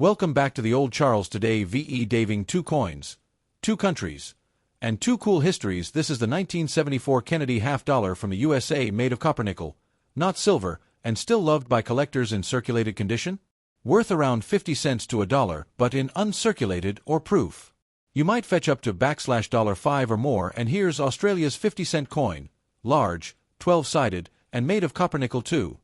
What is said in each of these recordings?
Welcome back to the Old Charles today VE Daving 2 coins, 2 countries, and 2 cool histories. This is the 1974 Kennedy half-dollar from the USA made of copper nickel, not silver, and still loved by collectors in circulated condition. Worth around 50 cents to $1, but in uncirculated or proof. You might fetch up to $5 or more, and here's Australia's 50-cent coin, large, 12-sided, and made of copper nickel too.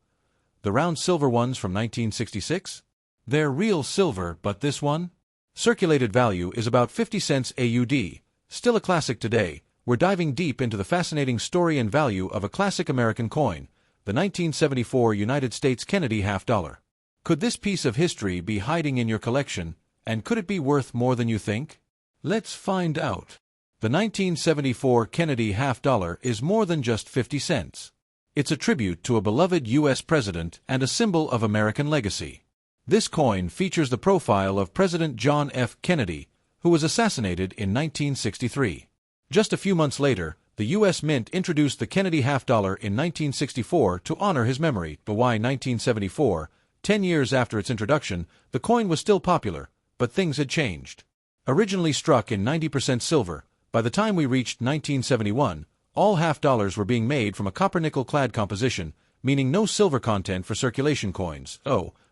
The round silver ones from 1966? They're real silver, but this one? Circulated value is about 50 cents AUD, still a classic today. We're diving deep into the fascinating story and value of a classic American coin, the 1974 United States Kennedy half-dollar. Could this piece of history be hiding in your collection, and could it be worth more than you think? Let's find out. The 1974 Kennedy half-dollar is more than just 50 cents. It's a tribute to a beloved U.S. president and a symbol of American legacy. This coin features the profile of President John F. Kennedy, who was assassinated in 1963. Just a few months later, the U.S. Mint introduced the Kennedy half-dollar in 1964 to honor his memory. But why 1974? 10 years after its introduction, the coin was still popular, but things had changed. Originally struck in 90% silver, by the time we reached 1971, all half-dollars were being made from a copper-nickel-clad composition, meaning no silver content for circulation coins.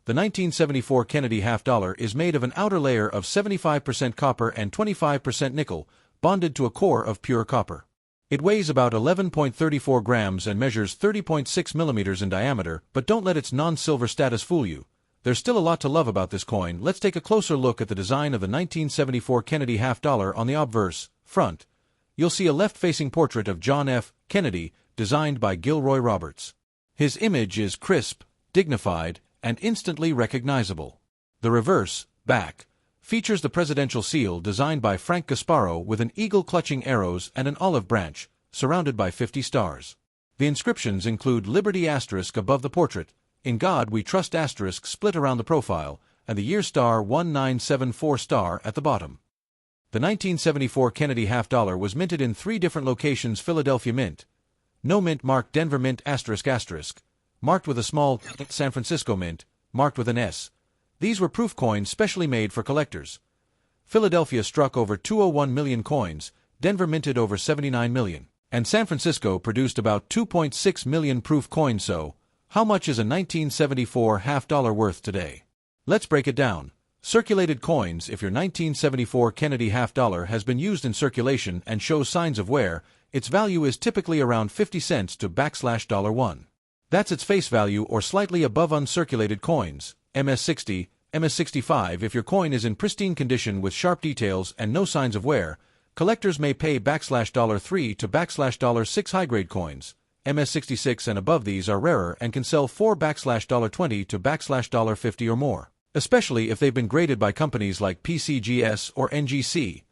The 1974 Kennedy half-dollar is made of an outer layer of 75% copper and 25% nickel, bonded to a core of pure copper. It weighs about 11.34 grams and measures 30.6 millimeters in diameter, but don't let its non-silver status fool you. There's still a lot to love about this coin. Let's take a closer look at the design of the 1974 Kennedy half-dollar. On the obverse front, you'll see a left-facing portrait of John F. Kennedy, designed by Gilroy Roberts. His image is crisp, dignified, and instantly recognizable. The reverse, back, features the presidential seal designed by Frank Gasparo with an eagle clutching arrows and an olive branch, surrounded by 50 stars. The inscriptions include Liberty asterisk above the portrait, In God We Trust asterisk split around the profile, and the year star 1974 star at the bottom. The 1974 Kennedy half-dollar was minted in 3 different locations: Philadelphia Mint, no mint marked; Denver Mint asterisk asterisk, marked with a small; San Francisco Mint, marked with an S. These were proof coins specially made for collectors. Philadelphia struck over 201 million coins, Denver minted over 79 million, and San Francisco produced about 2.6 million proof coins. So, how much is a 1974 half-dollar worth today? Let's break it down. Circulated coins. If your 1974 Kennedy half-dollar has been used in circulation and shows signs of wear, its value is typically around 50 cents to $1. That's its face value or slightly above. Uncirculated coins, MS60, MS65. If your coin is in pristine condition with sharp details and no signs of wear, collectors may pay $3 to $6. High-grade coins, MS66 and above, these are rarer and can sell for $20 to $50 or more, especially if they've been graded by companies like PCGS or NGC.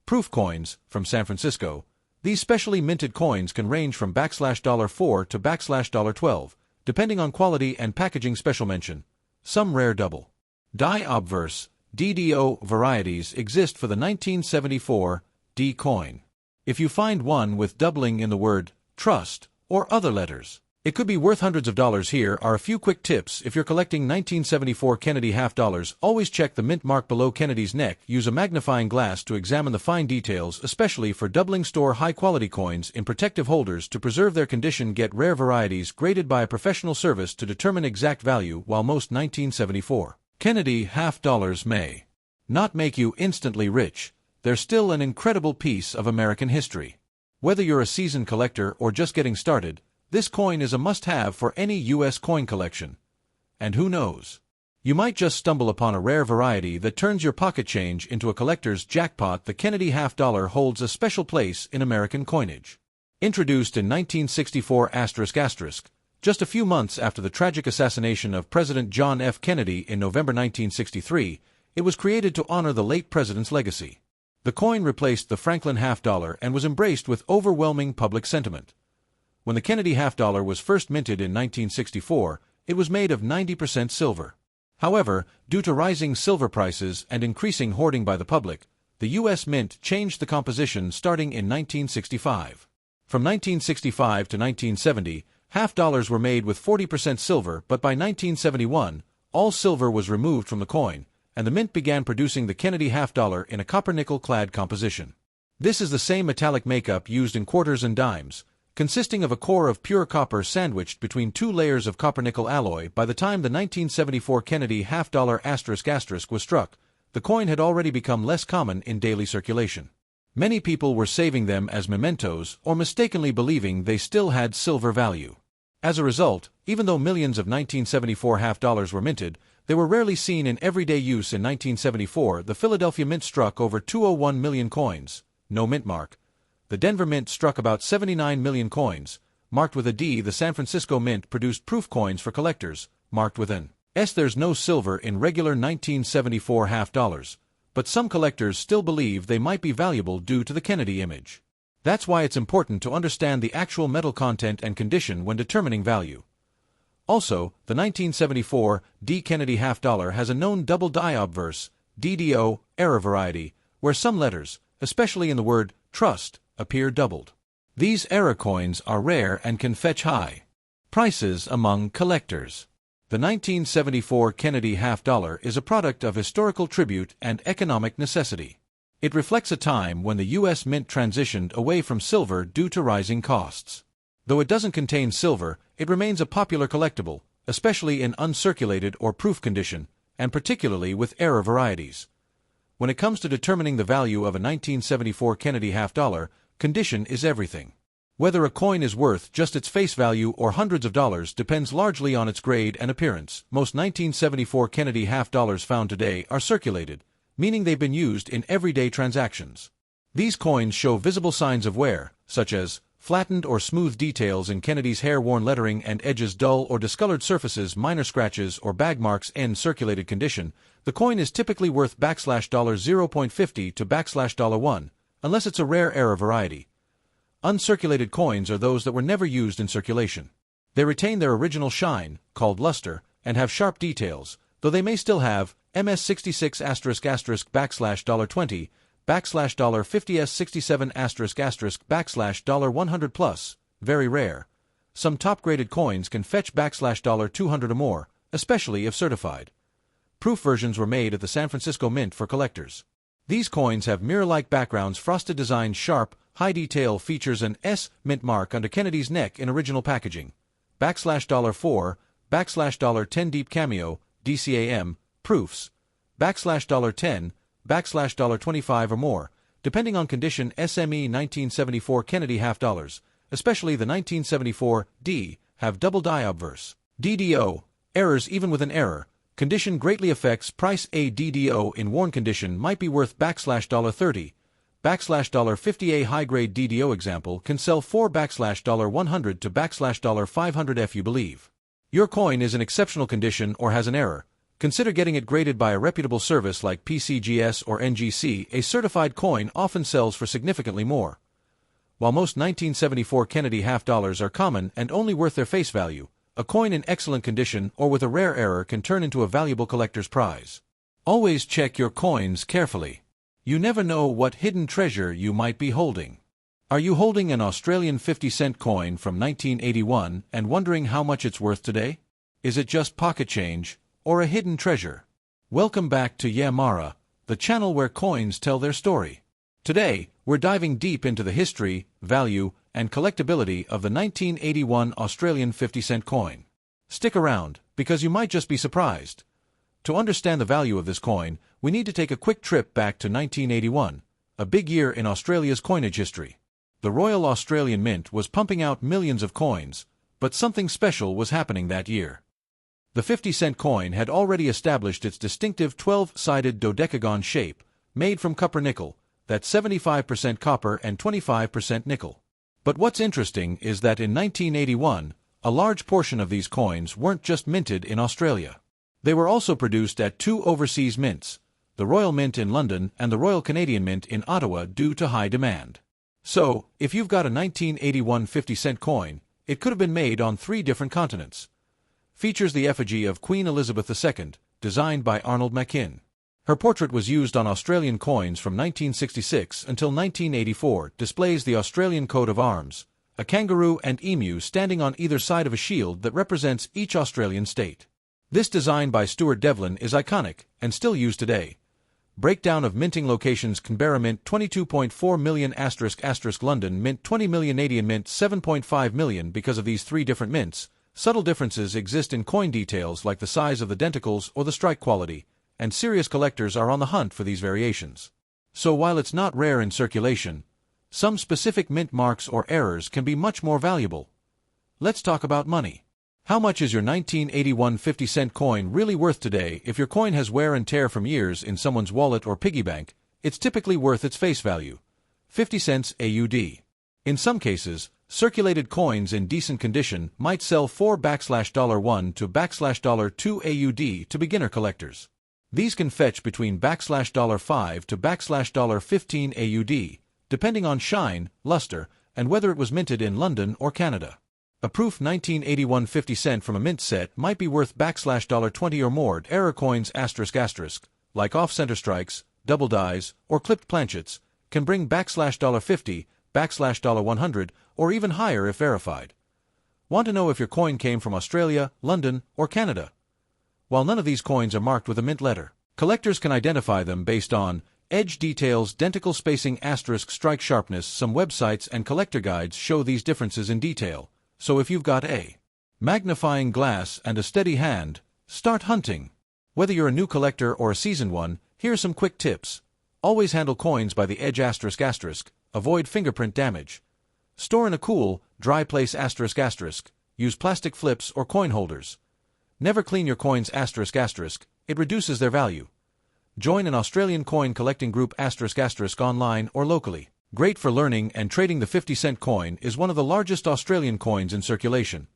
Proof coins, from San Francisco. These specially minted coins can range from $4 to $12, depending on quality and packaging. Special mention: some rare double die obverse DDO varieties exist for the 1974 D coin. If you find one with doubling in the word trust or other letters, it could be worth hundreds of dollars. Here are a few quick tips. If you're collecting 1974 Kennedy half-dollars, always check the mint mark below Kennedy's neck. Use a magnifying glass to examine the fine details, especially for doubling. Store high-quality coins in protective holders to preserve their condition. Get rare varieties graded by a professional service to determine exact value. While most 1974 Kennedy half-dollars may not make you instantly rich, they're still an incredible piece of American history. Whether you're a seasoned collector or just getting started, this coin is a must-have for any U.S. coin collection. And who knows? You might just stumble upon a rare variety that turns your pocket change into a collector's jackpot. The Kennedy half-dollar holds a special place in American coinage. Introduced in 1964 just a few months after the tragic assassination of President John F. Kennedy in November 1963, it was created to honor the late president's legacy. The coin replaced the Franklin half-dollar and was embraced with overwhelming public sentiment. When the Kennedy half-dollar was first minted in 1964, it was made of 90% silver. However, due to rising silver prices and increasing hoarding by the public, the U.S. Mint changed the composition starting in 1965. From 1965 to 1970, half-dollars were made with 40% silver, but by 1971, all silver was removed from the coin, and the mint began producing the Kennedy half-dollar in a copper-nickel-clad composition. This is the same metallic makeup used in quarters and dimes, consisting of a core of pure copper sandwiched between two layers of copper-nickel alloy. By the time the 1974 Kennedy half-dollar *** was struck, the coin had already become less common in daily circulation. Many people were saving them as mementos or mistakenly believing they still had silver value. As a result, even though millions of 1974 half-dollars were minted, they were rarely seen in everyday use. In 1974, the Philadelphia Mint struck over 201 million coins, no mint mark. The Denver Mint struck about 79 million coins, marked with a D. The San Francisco Mint produced proof coins for collectors, marked with an S. There's no silver in regular 1974 half-dollars, but some collectors still believe they might be valuable due to the Kennedy image. That's why it's important to understand the actual metal content and condition when determining value. Also, the 1974 D. Kennedy half-dollar has a known double die obverse, DDO, error variety, where some letters, especially in the word trust, appear doubled. These error coins are rare and can fetch high prices among collectors. The 1974 Kennedy half-dollar is a product of historical tribute and economic necessity. It reflects a time when the U.S. Mint transitioned away from silver due to rising costs. Though it doesn't contain silver, it remains a popular collectible, especially in uncirculated or proof condition, and particularly with error varieties. When it comes to determining the value of a 1974 Kennedy half-dollar, condition is everything. Whether a coin is worth just its face value or hundreds of dollars depends largely on its grade and appearance. Most 1974 Kennedy half-dollars found today are circulated, meaning they've been used in everyday transactions. These coins show visible signs of wear, such as flattened or smooth details in Kennedy's hair-worn lettering and edges, dull or discolored surfaces, minor scratches or bag marks. In circulated condition, the coin is typically worth $0.50 to $1, unless it's a rare error variety. Uncirculated coins are those that were never used in circulation. They retain their original shine, called luster, and have sharp details, though they may still have MS66***$20, $50s67**$100 $100+, very rare. Some top-graded coins can fetch $200 or more, especially if certified. Proof versions were made at the San Francisco Mint for collectors. These coins have mirror-like backgrounds, frosted designs, sharp, high detail, features an S mint mark under Kennedy's neck in original packaging. $4, $10 deep cameo, DCAM, proofs, $10, $25 or more, depending on condition. SME 1974 Kennedy half-dollars, especially the 1974 D, have double die obverse. DDO, errors even with an error, condition greatly affects price. A DDO in worn condition might be worth $30, $50. A high-grade DDO example can sell for $100 to $500 if you believe your coin is in exceptional condition or has an error. Consider getting it graded by a reputable service like PCGS or NGC. A certified coin often sells for significantly more. While most 1974 Kennedy half-dollars are common and only worth their face value, a coin in excellent condition or with a rare error can turn into a valuable collector's prize. Always check your coins carefully. You never know what hidden treasure you might be holding. Are you holding an Australian 50-cent coin from 1981 and wondering how much it's worth today? Is it just pocket change or a hidden treasure? Welcome back to Yamara, the channel where coins tell their story. Today, we're diving deep into the history, value, and collectability of the 1981 Australian 50-cent coin. Stick around, because you might just be surprised. To understand the value of this coin, we need to take a quick trip back to 1981, a big year in Australia's coinage history. The Royal Australian Mint was pumping out millions of coins, but something special was happening that year. The 50-cent coin had already established its distinctive 12-sided dodecagon shape, made from copper nickel, that's 75% copper and 25% nickel. But what's interesting is that in 1981, a large portion of these coins weren't just minted in Australia. They were also produced at two overseas mints, the Royal Mint in London and the Royal Canadian Mint in Ottawa, due to high demand. So, if you've got a 1981 50-cent coin, it could have been made on 3 different continents. Features the effigy of Queen Elizabeth II, designed by Arnold Mackin. Her portrait was used on Australian coins from 1966 until 1984, displays the Australian coat of arms, a kangaroo and emu standing on either side of a shield that represents each Australian state. This design by Stuart Devlin is iconic and still used today. Breakdown of minting locations: Canberra Mint 22.4 million *** London Mint 20 million, Canadian Mint 7.5 million. Because of these three different mints, subtle differences exist in coin details like the size of the denticles or the strike quality, and serious collectors are on the hunt for these variations. So while it's not rare in circulation, some specific mint marks or errors can be much more valuable. Let's talk about money. How much is your 1981 50-cent coin really worth today? If your coin has wear and tear from years in someone's wallet or piggy bank, it's typically worth its face value, 50 cents AUD. In some cases, circulated coins in decent condition might sell for $1 to $2 AUD to beginner collectors. These can fetch between $5 to $15 AUD, depending on shine, luster, and whether it was minted in London or Canada. A proof 1981 50-cent from a mint set might be worth $20 or more. Error coins ***, like off-center strikes, double dies, or clipped planchets, can bring $50, $100, or even higher if verified. Want to know if your coin came from Australia, London, or Canada? While none of these coins are marked with a mint letter, collectors can identify them based on edge details, denticle spacing, ***, strike sharpness. Some websites and collector guides show these differences in detail. So if you've got a magnifying glass and a steady hand, start hunting. Whether you're a new collector or a seasoned one, here are some quick tips. Always handle coins by the edge ***. Avoid fingerprint damage. Store in a cool, dry place ***. Use plastic flips or coin holders. Never clean your coins ***. It reduces their value. Join an Australian coin collecting group *** online or locally. Great for learning and trading. The 50-cent coin is one of the largest Australian coins in circulation.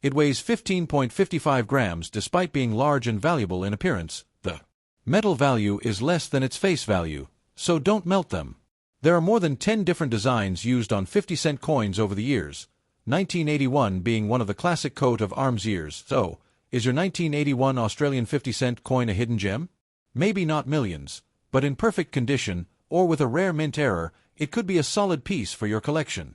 It weighs 15.55 grams. Despite being large and valuable in appearance, the metal value is less than its face value, so don't melt them. There are more than 10 different designs used on 50-cent coins over the years, 1981 being one of the classic coat of arms years. So, is your 1981 Australian 50-cent coin a hidden gem? Maybe not millions, but in perfect condition, or with a rare mint error, it could be a solid piece for your collection.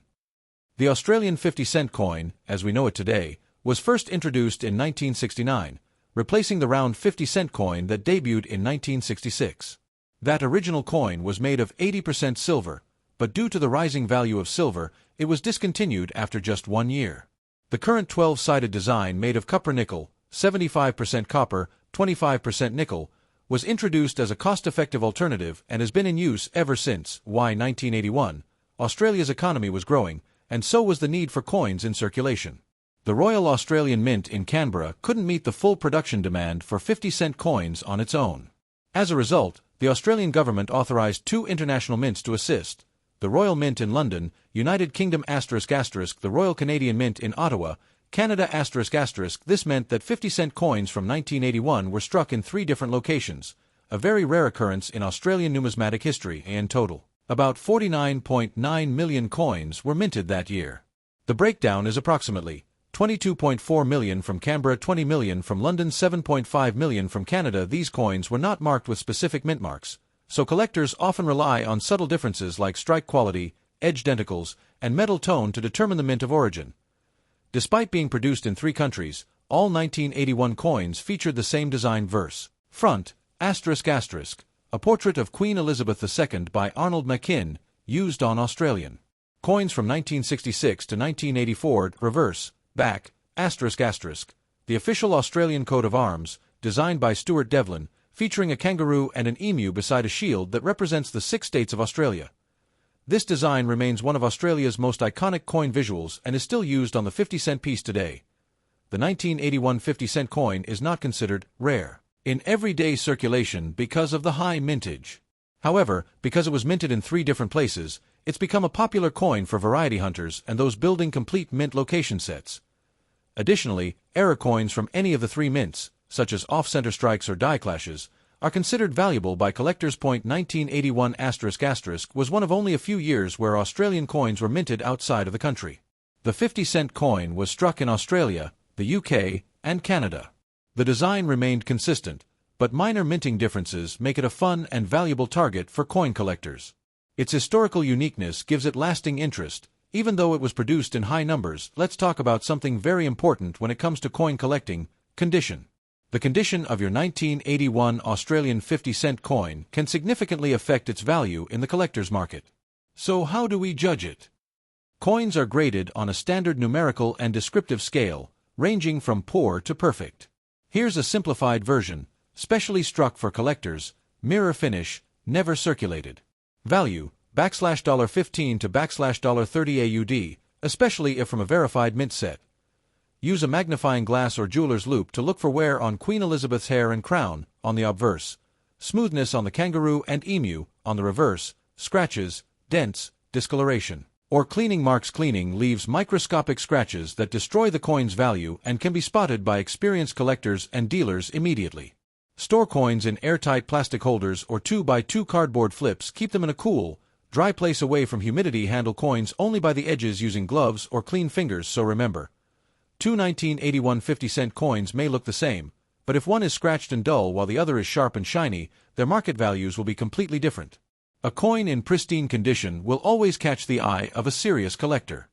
The Australian 50-cent coin, as we know it today, was first introduced in 1969, replacing the round 50-cent coin that debuted in 1966. That original coin was made of 80% silver, but due to the rising value of silver, it was discontinued after just 1 year. The current 12-sided design, made of copper nickel, 75% copper, 25% nickel, was introduced as a cost-effective alternative and has been in use ever since. Why 1981? Australia's economy was growing, and so was the need for coins in circulation. The Royal Australian Mint in Canberra couldn't meet the full production demand for 50-cent coins on its own. As a result, the Australian government authorised 2 international mints to assist: the Royal Mint in London, United Kingdom ***, the Royal Canadian Mint in Ottawa, Canada ***. This meant that 50-cent coins from 1981 were struck in 3 different locations, a very rare occurrence in Australian numismatic history. In total, about 49.9 million coins were minted that year. The breakdown is approximately 22.4 million from Canberra, 20 million from London, 7.5 million from Canada. These coins were not marked with specific mint marks, so collectors often rely on subtle differences like strike quality, edge denticles, and metal tone to determine the mint of origin. Despite being produced in 3 countries, all 1981 coins featured the same design verse. Front, ***, a portrait of Queen Elizabeth II by Arnold Machin, used on Australian coins from 1966 to 1984. Reverse, back, ***, the official Australian coat of arms, designed by Stuart Devlin, featuring a kangaroo and an emu beside a shield that represents the 6 states of Australia. This design remains one of Australia's most iconic coin visuals and is still used on the 50-cent piece today. The 1981 50-cent coin is not considered rare in everyday circulation because of the high mintage. However, because it was minted in 3 different places, it's become a popular coin for variety hunters and those building complete mint location sets. Additionally, error coins from any of the 3 mints, such as off-center strikes or die clashes, are considered valuable by collectors. 1981 ** was one of only a few years where Australian coins were minted outside of the country. The 50-cent coin was struck in Australia, the UK, and Canada. The design remained consistent, but minor minting differences make it a fun and valuable target for coin collectors. Its historical uniqueness gives it lasting interest, even though it was produced in high numbers. Let's talk about something very important when it comes to coin collecting: condition. The condition of your 1981 Australian 50-cent coin can significantly affect its value in the collector's market. So how do we judge it? Coins are graded on a standard numerical and descriptive scale, ranging from poor to perfect. Here's a simplified version, specially struck for collectors, mirror finish, never circulated. Value, $15 to $30 AUD, especially if from a verified mint set. Use a magnifying glass or jeweler's loupe to look for wear on Queen Elizabeth's hair and crown, on the obverse, smoothness on the kangaroo and emu, on the reverse, scratches, dents, discoloration, or cleaning marks. Cleaning leaves microscopic scratches that destroy the coin's value and can be spotted by experienced collectors and dealers immediately. Store coins in airtight plastic holders or 2x2 cardboard flips. Keep them in a cool, dry place away from humidity. Handle coins only by the edges using gloves or clean fingers. So remember, two 1981 50-cent coins may look the same, but if one is scratched and dull while the other is sharp and shiny, their market values will be completely different. A coin in pristine condition will always catch the eye of a serious collector.